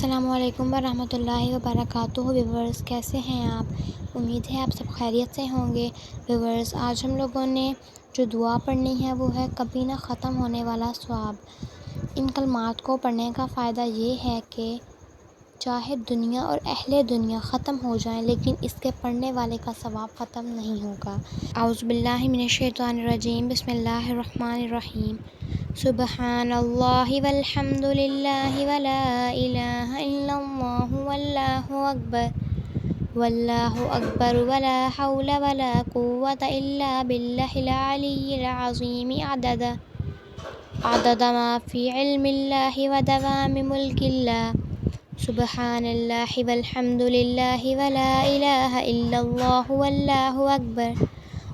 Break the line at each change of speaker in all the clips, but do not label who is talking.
السلام علیکم ورحمۃ اللہ وبرکاتہ ویورز، کیسے ہیں آپ؟ امید ہے آپ سب خیریت سے ہوں گے۔ ویورز، آج ہم لوگوں نے جو دعا پڑھنی ہے وہ ہے کبھی نہ ختم ہونے والا ثواب۔ ان کلمات کو پڑھنے کا فائدہ یہ ہے کہ چاہے دنیا اور اہل دنیا ختم ہو جائیں لیکن اس کے پڑھنے والے کا ثواب ختم نہیں ہوگا۔ اعوذ باللہ من الشیطان الرجیم، بسم اللہ الرحمن الرحیم۔ سبحان اللہ والحمد للہ ولا الہ الا اللہ واللہ اکبر ولا حول ولا قوة الا باللہ العلی العظیم عدد ما فی علم اللہ ودوام ملک اللہ۔ سبحان اللہ والحمد للہ ولا الہ الا اللہ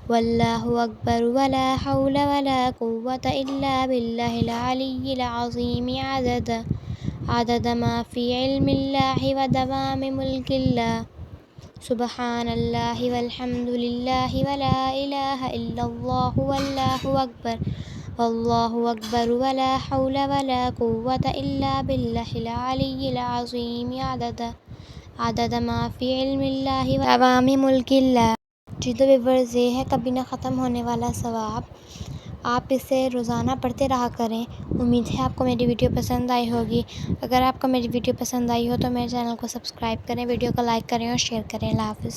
واللہ اکبر ولا حول ولا قوة الا باللہ العلی العظیم عدد ما فی علم اللہ ودوام ملک اللہ۔ سبحان اللہ والحمد للہ ولا الہ الا اللہ واللہ اکبر ولا حول ولا قوة الا باللہ العلی العظیم عدد ما فی علم اللہ ودوام ملک اللہ۔ جی تو ویورز، یہ ہے کبھی نہ ختم ہونے والا ثواب۔ آپ اسے روزانہ پڑھتے رہا کریں۔ امید ہے آپ کو میری ویڈیو پسند آئی ہوگی۔ اگر آپ کو میری ویڈیو پسند آئی ہو تو میرے چینل کو سبسکرائب کریں، ویڈیو کو لائک کریں اور شیئر کریں۔ اللہ حافظ۔